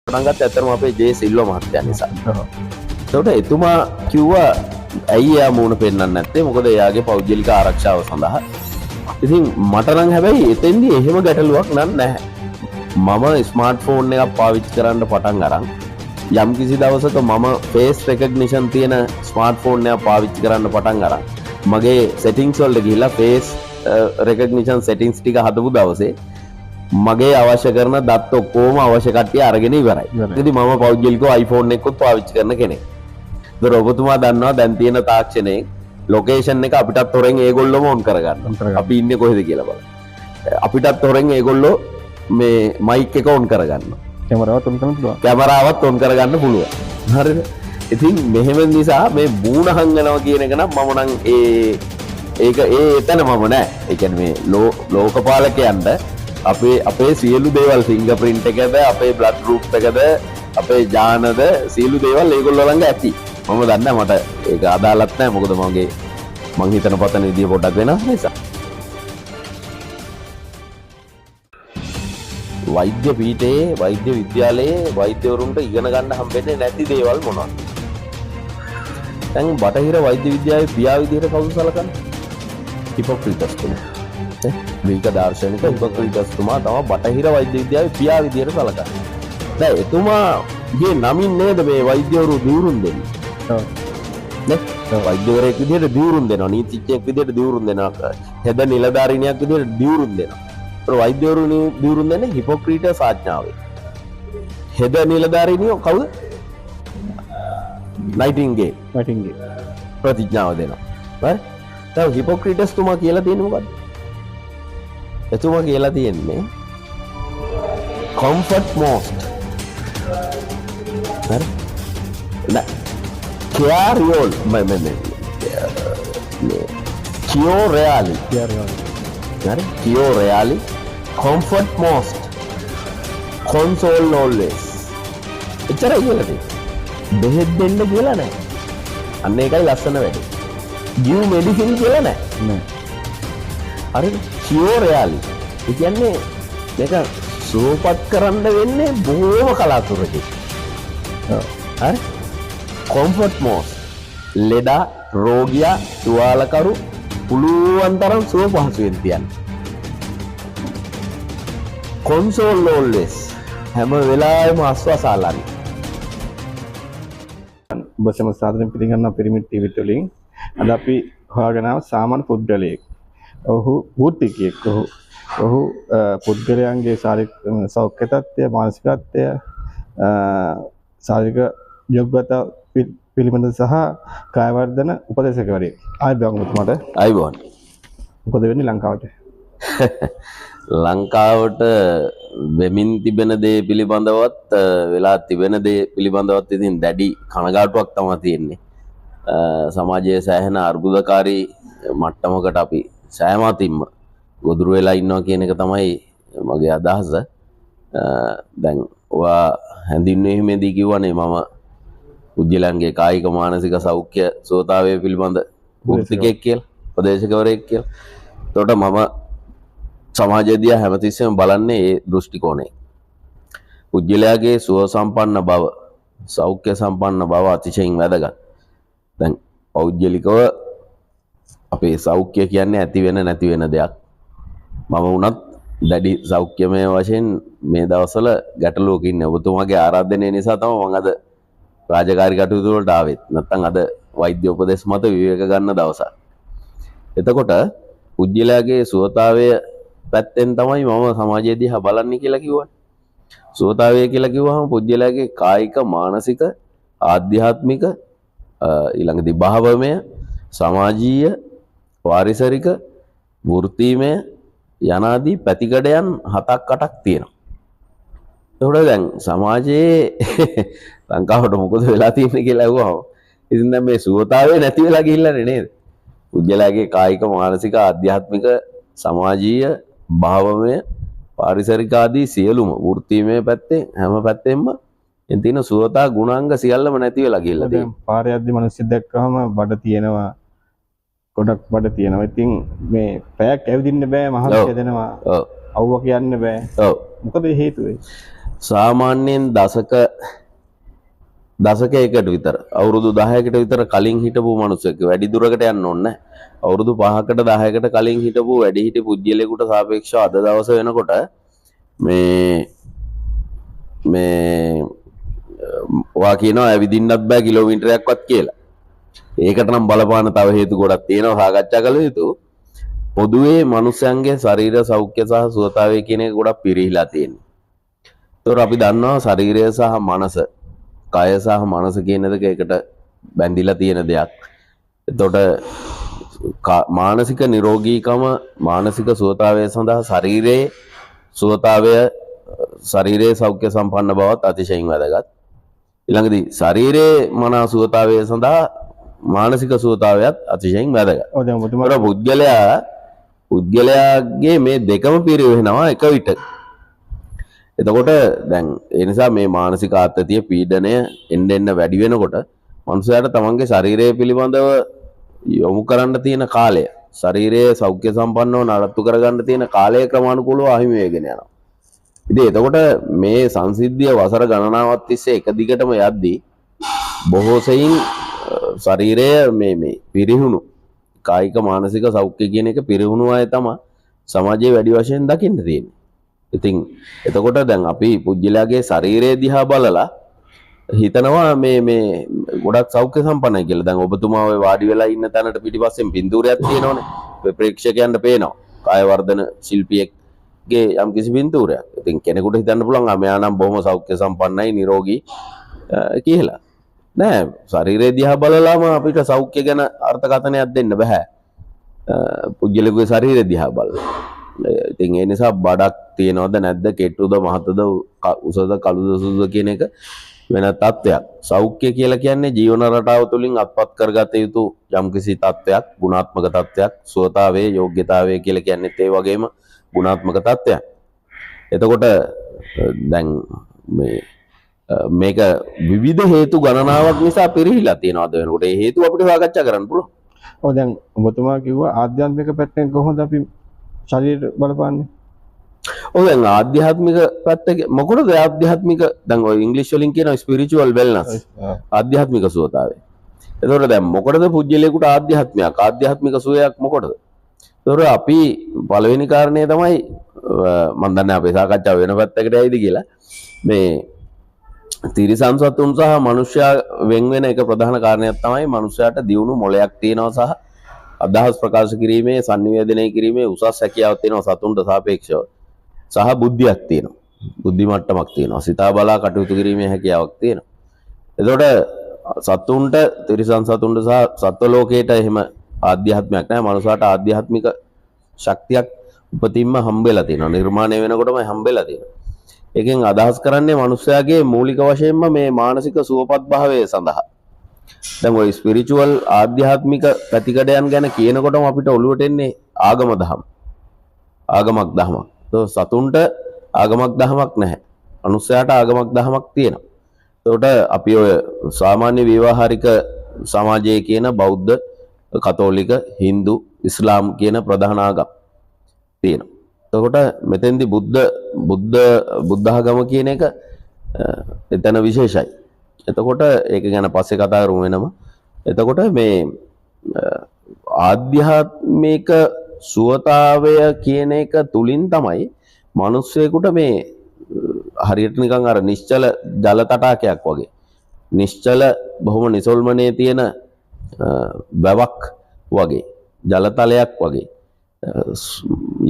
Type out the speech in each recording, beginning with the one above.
පටන් ගත්තේ ඇත්තටම අපේ ජේ සිල්වා මහත්තයා නිසා. ඒකට එතුමා කිව්වා ඇයි එයා මූණ පෙන්නන්නේ නැත්තේ? මොකද එයාගේ පෞද්ගලික ආරක්ෂාව සඳහා. ඉතින් මට නම් හැබැයි එතෙන්දී එහෙම ගැටලුවක් නැහැ. මම ස්මාර්ට්ෆෝන් එකක් පාවිච්චි කරන්න පටන් අරන් යම් කිසි දවසක මම ෆේස් රෙකග්නිෂන් තියෙන ස්මාර්ට්ෆෝන් එකක් පාවිච්චි කරන්න පටන් අරන් මගේ සෙටින්ග්ස් වලට ගිහිල්ලා ෆේස් රෙකග්නිෂන් සෙටින්ග්ස් ටික හදපු දවසේ මගේ අවශ්‍ය කරන දත් ඔක්කොම අවශ්‍ය කට්ටිය අරගෙන ඉවරයි. ඉතින් මම පෞද්ගලිකව iPhone එකකුත් පාවිච්චි කරන කෙනෙක්. ඒතර ඔබතුමා දන්නවා දැන් තියෙන තාක්ෂණයේ ලොකේෂන් එක අපිටත් හොරෙන් ඒගොල්ලෝම ඔන් කරගන්න. අපි ඉන්නේ කොහෙද කියලා බලන්න. අපිටත් හොරෙන් ඒගොල්ලෝ මේ මයික් එක ඔන් කරගන්න. කැමරාවත් ඔන් කරන්න පුළුවන්. කැමරාවත් ඔන් කරගන්න පුළුවන්. හරිද? ඉතින් මෙහෙම නිසා මේ බූණ හංගනවා කියන එක නම් මම නම් ඒක එතන මම නෑ. ඒ කියන්නේ මේ ලෝකපාලකයන්ට අපේ සියලු දේවල් ෆින්ගර්ප්‍රින්ට් එකද අපේ බ්ලඩ් ගෲප් එකද අපේ ඥානද සියලු දේවල් ඒගොල්ලෝ ළඟ ඇති. මම දන්නේ මට ඒක අදාළත් නැහැ. මොකද මං හිතන පතන විදිය පොඩ්ඩක් වෙනස් නිසා. වෛද්‍ය පීඨයේ වෛද්‍ය විද්‍යාලයේ වෛද්‍යවරුන්ට ඉගෙන ගන්න හම්බෙන්නේ නැති දේවල් මොනවද? දැන් බටහිර වෛද්‍ය විද්‍යාවේ පියා විදියට කවුද සලකන්නේ? හිපොක්‍රටිස් තුමා. මේක දාර්ශනික හිපොක්‍රටිස් තුමා තමයි බටහිර වෛද්‍ය විද්‍යාවේ පියා විදියට සලකන්නේ. දැන් එතුමාගේ නමින් නේද මේ වෛද්‍යවරු දියුරුම් දෙන්නේ. නේ? වෛද්‍යවරයෙක් විදියට දියුරුම් දෙනවා, නීතිඥයෙක් විදියට දියුරුම් දෙනවා, හෙද නිලධාරිනියක් විදියට දියුරුම් දෙනවා. ඒ වෛද්‍යවරු දියුරුම් දෙන්නේ හිපොක්‍රටිස් ආඥාවෙන්. හෙද නිලධාරිනියෝ කවුද? නයිටින්ගේල් ප්‍රතිඥාව දෙනවා. හරි? දැන් හිපොක්‍රටිස් තුමා කියලා තියෙන්නේ මොකද්ද? එතුමා කියලා තියෙන්නේ comfort most. හරි? නෑ. Cure reali. හරි? Cure reali. Comfort most. Console always. එච්චරයි කියලා තියෙන්නේ. බෙහෙත් දෙන්න කියලා නෑ. අන්න ඒකයි ලස්සන වැඩේ. give medicine කියලා නෑ. හරිද? Cure reali. ඒ කියන්නේ මේක සුවපත් කරන්න වෙන්නේ බොහොම කලාතුරකින්. හරි? comfort most. ලෙඩා රෝගියා තුවාලකරු පුළුවන් තරම් සුව පහසුවෙන් තියන්න. console always. හැම වෙලාවෙම ආස්වාසාලන්නේ. බසම සාධන පිළිගන්න පිරමිඩ් ටීවී වලින් අද අපි හොයාගෙන ආව සාමාන්‍ය පුද්ගලයෙක්. ඔහු භූතිකයෙක්. ඔහු පුද්ගලයන්ගේ ශාරීරික සෞඛ්‍ය තත්ත්වය, මානසික තත්ත්වය, ශාරීරික යොග්‍යතා පිළිබඳ සහ කාය වර්ධන උපදේශකවරයෙක්. ආයිබෝන් මට. ආයිබෝන්. මොකද වෙන්නේ ලංකාවට? ලංකාවට වෙමින් තිබෙන දේ පිළිබඳවත් වෙලා තිබෙන දේ පිළිබඳවත් ඉතින් දැඩි කනගාටුවක් තමයි තියෙන්නේ. සමාජයේ සෑහෙන අර්බුදකාරී මට්ටමකට අපි සෑම අතින්ම ගොදුරු වෙලා ඉන්නවා කියන එක තමයි මගේ අදහස. දැන් ඔයා හැඳින්වීමේදී කිව්වනේ මම පුද්ගලයන්ගේ කායික මානසික සෞඛ්‍ය සුවතාවය පිළිබඳ වෘත්තිකයෙක් කියලා, උපදේශකවරයෙක් කියලා. එතකොට මම සමාජයේදී හැමතිස්සෙම බලන්නේ ඒ දෘෂ්ටි කෝණයෙන්. පුද්ගලයාගේ සුව සම්පන්න බව, සෞඛ්‍ය සම්පන්න බව අතිශයින් වැදගත්. දැන් පෞද්ගලිකව අපේ සෞඛ්‍ය කියන්නේ ඇති වෙන නැති වෙන දෙයක්. මම වුණත් දැඩි සෞඛ්‍යමය වශයෙන් මේ දවස්වල ගැටලුවක ඉන්නේ. ඔබතුමාගේ ආරාධනය නිසා තමයි මම අද රාජකාරී කටයුතු වලට ආවෙත්. නැත්නම් අද වෛද්‍ය උපදෙස් මත විවේක ගන්න දවසක්. එතකොට පුද්ගලයාගේ සුවතාවය පැත්තෙන් තමයි මම සමාජයේ දිහා බලන්නේ කියලා කිව්වනේ. සුවතාවය කියලා කිව්වහම පුද්ගලයාගේ කායික, මානසික, ආධ්‍යාත්මික, ඊළඟදී භාවමය, සමාජීය, වාරිසරික, වෘත්තීමය යනාදී පැතිකඩයන් 7-8ක් තියෙනවා. ඒකට දැන් සමාජයේ ලංකාවට මොකද වෙලා තියෙන්නේ කියලා අහුවම ඉතින් දැන් මේ සුවතාවය නැති වෙලා ගිහිල්ලානේ නේද? පුද්ගලයාගේ කායික, මානසික, ආධ්‍යාත්මික, සමාජීය, භාවමය, පාරිසරික ආදී සියලුම වෘත්තීමය පැත්තේ හැම පැත්තෙම තියෙන සුවතා ගුණාංග සියල්ලම නැති වෙලා ගිහිල්ලා තියෙනවා. පාරේ යද්දි මිනිස්සු දැක්කම බඩ තියෙනවා, ගොඩක් බඩ තියෙනවා. ඉතින් මේ පැයක් ඇවිදින්න බෑ, මහත් දෙනවා. අවුව කියන්න බෑ. ඔව්. මොකද හේතුව? සාමාන්‍යයෙන් දශකයකට විතර අවුරුදු 10කට විතර කලින් හිටපු මිනිස්සෙක් වැඩි දුරකට යන්න ඕනේ නැහැ. අවුරුදු 5කට 10කට කලින් හිටපු වැඩිහිටි පුද්ගලයෙකුට සාපේක්ෂව අද දවස වෙනකොට මේ වා කියනවා ඇවිදින්නත් බෑ කිලෝමීටරයක්වත් කියලා. ඒකට නම් බලපාන තව හේතු ගොඩක් තියෙනවා සාකච්ඡා කළ යුතු. පොදුවේ මනුස්සයන්ගේ ශරීර සෞඛ්‍ය සහ සුවතාවය කියන එක ගොඩක් පිරිහිලා තියෙනවා. ඒතකොට අපි දන්නවා ශරීරය සහ මනස, කය සහ මනස කියන දෙක එකට බැඳිලා තියෙන දෙයක්. එතකොට මානසික නිරෝගීකම, මානසික සුවතාවය සඳහා ශරීරයේ සුවතාවය, ශරීරයේ සෞඛ්‍ය සම්පන්න බවත් අතිශයින් වැදගත්. ඊළඟදී ශරීරයේ මනා සුවතාවය සඳහා මානසික සුවතාවයත් අතිශයින් වැදගත්. ඔව් දැන් ඔබතුමා පුද්ගලයාගේ මේ දෙකම පිරිවෙනවා එක විට. එතකොට දැන් ඒ නිසා මේ මානසික ආතතිය, පීඩනය එන්න වැඩි වෙනකොට මනුස්සයාට තමන්ගේ ශරීරය පිළිබඳව යොමු කරන්න තියෙන කාලය, ශරීරයේ සෞඛ්‍ය සම්පන්නව නඩත්තු කරගන්න තියෙන කාලය ක්‍රමානුකූලව අහිමි වෙගෙන යනවා. ඉතින් එතකොට මේ සංසිද්ධිය වසර ගණනාවක් තිස්සේ එක දිගටම යද්දී බොහෝ සෙයින් ශරීරය මේ පිරිහුණු කායික මානසික සෞඛ්‍ය කියන එක පිරිහුණු අය තමයි සමාජයේ වැඩි වශයෙන් දකින්න තියෙන්නේ. ඉතින් එතකොට දැන් අපි පුජ්‍යලයාගේ ශරීරය දිහා බලලා හිතනවා මේ ගොඩක් සෞඛ්‍ය සම්පන්නයි කියලා. දැන් ඔබතුමා ඔය වාඩි වෙලා ඉන්න තැනට පිටිපස්සෙන් පින්තූරයක් තියෙනවනේ. ප්‍රේක්ෂකයන්ට පේනවා. කාය වර්ධන ශිල්පියෙක්ගේ යම්කිසි පින්තූරයක්. ඉතින් කෙනෙකුට හිතන්න පුළුවන් මෙයා නම් බොහොම සෞඛ්‍ය සම්පන්නයි, නිරෝගී කියලා. නෑ, ශරීරය දිහා බලලාම අපිට සෞඛ්‍ය ගැන අර්ථකථනයක් දෙන්න බෑ. පුජ්‍යලෙකුගේ ශරීරය දිහා බලලා. ඉතින් ඒ නිසා බඩක් තියෙනවද නැද්ද, කෙට්ටුද මහතද, උසද කළුද සුදුද කියන එක වෙන තත්ත්වයක්. සෞඛ්‍ය කියලා කියන්නේ ජීවන රටාව තුළින් අත්පත් කරගත යුතු යම්කිසි තත්ත්වයක්, ගුණාත්මක තත්ත්වයක්. සුවතාවේ, යෝග්‍යතාවය කියලා කියන්නේත් ඒ වගේම ගුණාත්මක තත්ත්වයක්. එතකොට දැන් මේක විවිධ හේතු ගණනාවක් නිසා පිරිහිලා තියෙනවා අද වෙනකොට. ඒ හේතු අපිට සාකච්ඡා කරන්න පුළුවන්. ඔව් දැන් ඔබතුමා කිව්වා ආධ්‍යාත්මික පැත්තෙන් කොහොමද අපි ශරීර බලපාන්නේ? ඔව් දැන් ආධ්‍යාත්මික පැත්ත මොකටද ආධ්‍යාත්මික, දැන් ඔය ඉංග්‍රීසි වලින් කියනවා ස්පිරිචුවල් වෙල්නස්, ආධ්‍යාත්මික සුවතාවය. එතකොට දැන් මොකටද පුජ්‍යලයකට ආධ්‍යාත්මික සුවයක් මොකටද? එතකොට අපි පළවෙනි කාරණේ තමයි මම දන්නේ අපේ සාකච්ඡාව වෙන පැත්තකට ඇයිද කියලා. මේ තිරිසන් සතුන් සහ මනුෂ්‍යයා වෙන් වෙන එක ප්‍රධාන කාරණයක් තමයි මනුෂ්‍යයාට දියුණු මොළයක් තියෙනවා සහ අදහස් ප්‍රකාශ කිරීමේ, සංනිවේදනය කිරීමේ උසස් හැකියාවක් තියෙනවා සතුන්ට සාපේක්ෂව. සහ බුද්ධියක් තියෙනවා. බුද්ධි මට්ටමක් තියෙනවා. සිතා බලා කටයුතු කිරීමේ හැකියාවක් තියෙනවා. එතකොට සතුන්ට, තිරිසන් සතුන්ට සහ සත්ව ලෝකයට එහෙම ආධ්‍යාත්මයක් නැහැ. මනුෂයාට ආධ්‍යාත්මික ශක්තියක් උපතින්ම හම්බෙලා තියෙනවා. නිර්මාණය වෙනකොටම හම්බෙලා තියෙනවා. ඒකෙන් අදහස් කරන්නේ මනුෂයාගේ මූලික වශයෙන්ම මේ මානසික සුවපත් භාවය සඳහා. දැන් ওই ස්පිරිචුවල් ආධ්‍යාත්මික පැතිකඩයන් ගැන කියනකොටම අපිට ඔළුවට එන්නේ ආගම දහම. ආගමක් දහමක්. සතුන්ට ආගමක් දහමක් නැහැ. මනුස්සයාට ආගමක් දහමක් තියෙනවා. ඒකට අපි ඔය සාමාන්‍ය ව්‍යවහාරික සමාජයේ කියන බෞද්ධ, කතෝලික, හින්දු, ඉස්ලාම් කියන ප්‍රධාන ආගම් තියෙනවා. එතකොට මෙතෙන්දි බුද්ධ ආගම කියන එක එතන විශේෂයි. එතකොට ඒක ගැන පස්සේ කතා කරමු වෙනම. එතකොට මේ ආධ්‍යාත්මික සුවතාවය කියන එක තුලින් තමයි මිනිස්සෙකුට මේ හරියට නිකන් අර නිශ්චල ජල තටාකයක් වගේ, නිශ්චල බොහොම නිසල්මනේ තියෙන වැවක් වගේ, ජලතලයක් වගේ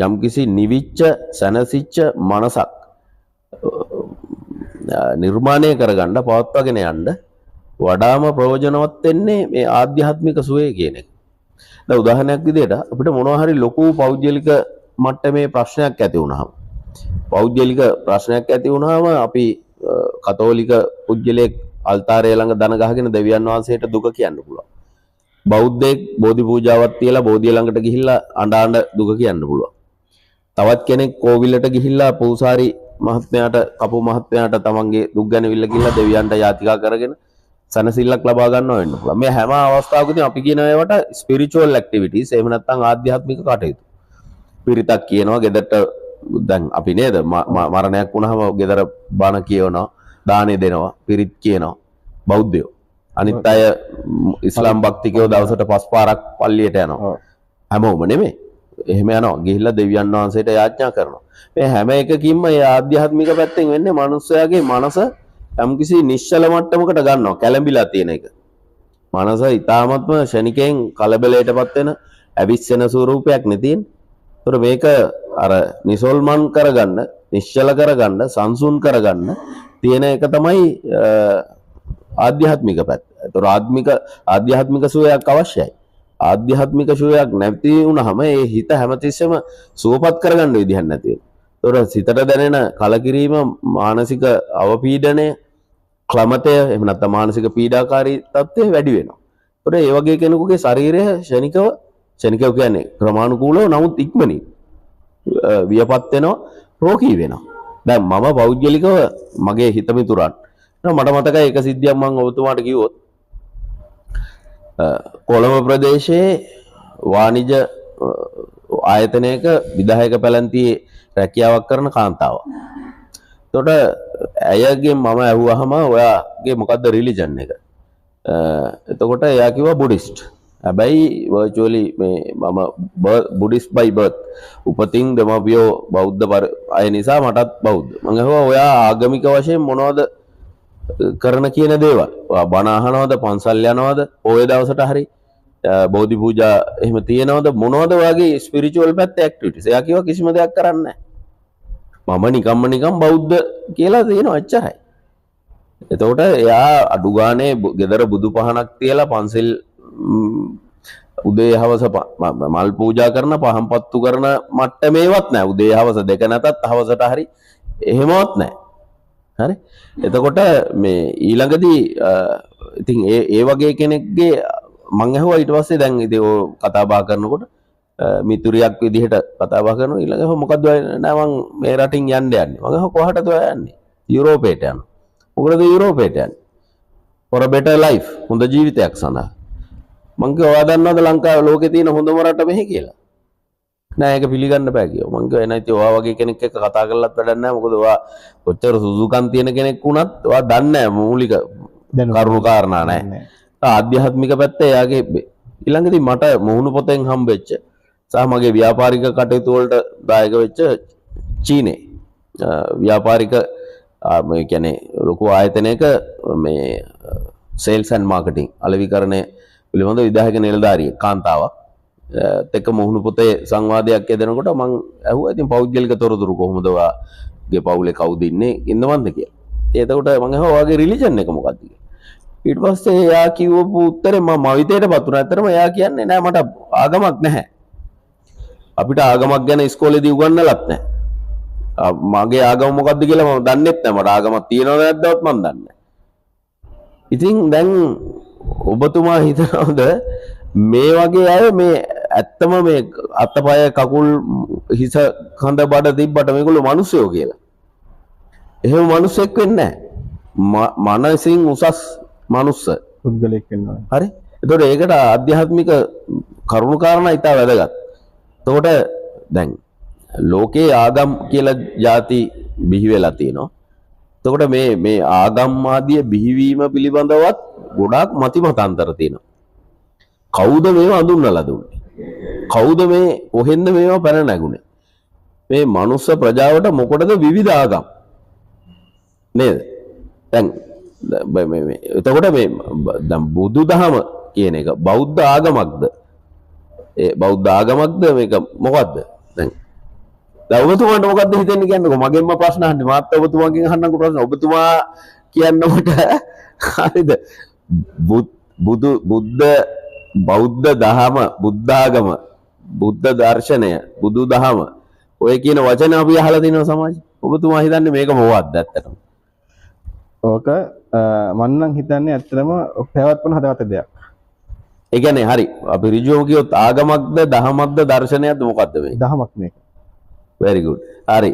යම්කිසි නිවිච්ච, සැනසිච්ච මනසක් නිර්මාණය කරගන්න, පවත්වාගෙන යන්න වඩාම ප්‍රයෝජනවත් වෙන්නේ මේ ආධ්‍යාත්මික සුවය කියන එක. දැන් උදාහරණයක් විදිහට අපිට මොනවා හරි ලොකු පෞද්ගලික මට්ටමේ ප්‍රශ්නයක් ඇති වුණාම අපි කතෝලික පුජ්‍යලෙක් අල්තාරය ළඟ දන ගහගෙන දෙවියන් වහන්සේට දුක කියන්න පුළුවන්. බෞද්ධයෙක් බෝධි පූජාවක් තියලා බෝධිය ළඟට ගිහිල්ලා අඬ දුක කියන්න පුළුවන්. තවත් කෙනෙක් කෝවිලට ගිහිල්ලා පූසාරි මහත්මයාට, කපු මහත්මයාට තමන්ගේ දුක් ගැනවිල්ල ගිහිල්ලා දෙවියන්ට යාතිකා කරගෙන සනසිල්ලක් ලබා ගන්නවා වෙන්න පුළුවන්. මේ හැම අවස්ථාවකදී අපි කියන ඒවාට ස්පිරිචුවල් ඇක්ටිවිටීස්, එහෙම නැත්නම් ආධ්‍යාත්මික කටයුතු. පිරිතක් කියනවා, ගෙදරට දැන් අපි නේද මරණයක් වුණාම ගෙදර බණ කියනවා, දානෙ දෙනවා, පිරිත් කියනවා බෞද්ධයෝ. අනිත් අය ඉස්ලාම් භක්තිකයෝ දවසට 5 පාරක් පල්ලියට යනවා. හැමෝම නෙමෙයි. එහෙම යනවා. ගිහිල්ලා දෙවියන් වහන්සේට යාඥා කරනවා. මේ හැම එකකින්ම මේ ආධ්‍යාත්මික පැත්තෙන් වෙන්නේ මනුස්සයාගේ මනස යම්කිසි නිශ්චල මට්ටමකට ගන්නවා, කැළඹිලා තියෙන එක. මනස ඊ타මත්ම ශනිකයෙන් කලබලයටපත් වෙන ඇවිස්සෙන ස්වරූපයක් නේ තියෙන්නේ. ඒතර මේක අර නිසල්මන් කරගන්න, නිශ්චල කරගන්න, සංසුන් කරගන්න තියෙන එක තමයි ආධ්‍යාත්මික පැත්ත. ඒතර ආධ්‍යාත්මික සුවයක් අවශ්‍යයි. ආධ්‍යාත්මික සුවයක් නැති වුනහම ඒ හිත හැමතිස්සෙම සුවපත් කරගන්න විදිහක් නැති වෙනවා. ඒතර සිතට දැනෙන කලකිරීම, මානසික අවපීඩනය, ක්ලමතය, එහෙම නැත්නම් මානසික පීඩාකාරී තත්ත්වය වැඩි වෙනවා. ඒතර ඒ වගේ කෙනෙකුගේ ශරීරය ශනිකව කියන්නේ ක්‍රමානුකූලව නමුත් ඉක්මනින් වියපත් වෙනවා, රෝගී වෙනවා. දැන් මම පෞද්ගලිකව මගේ හිත මිතුරන් මට මතකයි එක සිද්ධියක් මම ඔබතුමාට කිව්වොත් කොළඹ ප්‍රදේශයේ වාණිජ ආයතනයක විධායක පැලැන්තියේ රැකියාවක් කරන කාන්තාවක්. එතකොට ඇයගෙන් මම ඇහුවාම ඔයාගේ මොකද්ද රිලිජන් එක? එතකොට එයා කිව්වා බුද්දිස්ට්. හැබැයි වර්චුවලි මේ මම බුද්දිස්ට් බයි බර්ත්. උපතින් දෙමාපියෝ බෞද්ධ අය නිසා මටත් බෞද්ධ. මම ඇහුවා ඔයා ආගමික වශයෙන් මොනවද කරන කියන දේවල්? ඔයා බණ අහනවද, පන්සල් යනවද, පොය දවසට හරි බෝධි පූජා එහෙම තියනවද, මොනවද ඔයාගේ ස්පිරිචුවල් පැත්තේ ඇක්ටිවිටිස්? එයා කිව්වා කිසිම දෙයක් කරන්නේ නැහැ. මම නිකම් බෞද්ධ කියලා තියෙනවා එච්චරයි. එතකොට එයා අඩු ගානේ ගෙදර බුදු පහනක් තියලා පන්සල් උදේ හවස මල් පූජා කරන, පහන් පත්තු කරන මට්ටමේවත් නැහැ. උදේ හවස දෙක නැතත් හවසට හරි එහෙමවත් නැහැ. හරි. එතකොට මේ ඊළඟදී ඉතින් ඒ වගේ කෙනෙක්ගේ මං අහුවා ඊට පස්සේ දැන් ඉතින් ඔය කතා බහ කරනකොට මිතුරියක් විදිහට කතා බහ කරනවා. ඊළඟට මොකද්ද නෑ මං මේ රටින් යන්න යන්නේ. මං අහුවා කොහටද ඔයා යන්නේ? යුරෝපයට යනවා. මොකටද යුරෝපයට යන්නේ? for a better life. හොඳ ජීවිතයක් සඳහා. මං කිව්වා ඔයා දන්නවද ලංකාවේ ලෝකේ තියෙන හොඳම රට මෙහි කියලා? නෑ ඒක පිළිගන්න බෑ කිව්වා. මං කිව්වා එනයි ඔයා වගේ කෙනෙක් එක්ක කතා කරලත් වැඩක් නෑ. මොකද ඔයා කොච්චර සුසුකම් තියෙන කෙනෙක් වුණත් ඔයා දන්නේ නෑ මූලික කරුණු කාරණා නෑ. ආධ්‍යාත්මික පැත්ත එයාගේ ඊළඟදී මට මුහුණු පොතෙන් හම්බෙච්ච සහ මගේ ව්‍යාපාරික කටයුතු වලට දායක වෙච්ච චීනේ ව්‍යාපාරික මේ කියන්නේ ලොකු ආයතනයක මේ සේල්ස් ඇන්ඩ් මාකටිං අලෙවිකරණය පිළිබඳ විධායක නිලධාරියෙක් කාන්තාවක් එක්ක මුහුණු පොතේ සංවාදයක් යදෙනකොට මම ඇහුවා ඉතින් පෞද්ගලික තොරතුරු කොහොමද ඔයාගේ පවුලේ කවුද ඉන්නවන්ද කියලා. එතකොට මම ඇහුවා ඔයාගේ රිලිජන් එක මොකක්ද කියලා. ඊට පස්සේ එයා කිව්වපු උත්තරේ මම මවිතයට පතුරා. ඇත්තටම එයා කියන්නේ නෑ මට ආගමක් නැහැ. අපිට ආගමක් ගැන ඉස්කෝලේදී උගන්වලත් නැහැ. මගේ ආගම මොකක්ද කියලා මම දන්නෙත් නැහැ. මට ආගමක් තියෙනවද නැද්දවත් මම දන්නේ නැහැ. ඉතින් දැන් ඔබතුමා හිතනවද මේ වගේ අය මේ ඇත්තම මේ අතපය කකුල් හිස කඳ බඩ තිබ්බට මේගොල්ලෝ මිනිස්සුયો කියලා? එහෙම මිනිස්සෙක් වෙන්නේ නැහැ. මනසින් උසස් මනුස්ස පුද්ගලෙක් වෙනවා. හරි. එතකොට ඒකට ආධ්‍යාත්මික කරුණු කාරණා ඉතා වැදගත්. එතකොට දැන් ලෝකේ ආගම් කියලා ಜಾති බිහි වෙලා තියෙනවා. එතකොට මේ ආගම් ආදී බිහිවීම පිළිබඳවත් ගොඩාක් මතිමතාන්තර තියෙනවා. කවුද මේවා අඳුන්වලා දුන්නේ? කවුද මේ කොහෙන්ද මේවා පැන නැගුණේ? මේ මනුස්ස ප්‍රජාවට මොකටද විවිධ ආගම්? නේද? දැන් එතකොට මේ දැන් බුදුදහම කියන එක බෞද්ධ ආගමක්ද? ඒ බෞද්ධ ආගමක්ද මේක මොකද්ද? දැන් ඔබතුමාට මොකද්ද හිතෙන්නේ කියන්නකෝ? මගෙන්ම ප්‍රශ්න අහන්නේ. මාත් ඔබතුමාගෙන් අහන්නකෝ ප්‍රශ්න. ඔබතුමා කියන්නකොට හරිද? බෞද්ධ දහම, බුද්ධාගම, බුද්ධ දර්ශනය, බුදුදහම ඔය කියන වචන අපි අහලා තිනවා සමාජයේ. ඔබතුමා හිතන්නේ මේක මොකක්ද ඇත්තටම? ඕක මම නම් හිතන්නේ ඇත්තටම පැවැත්වන හදවත දෙයක්. ඒ කියන්නේ හරි අපි ඍජුවම කිව්වොත් ආගමක්ද දහමක්ද දර්ශනයක්ද මොකද්ද මේ? දහමක් මේක. very good. හරි.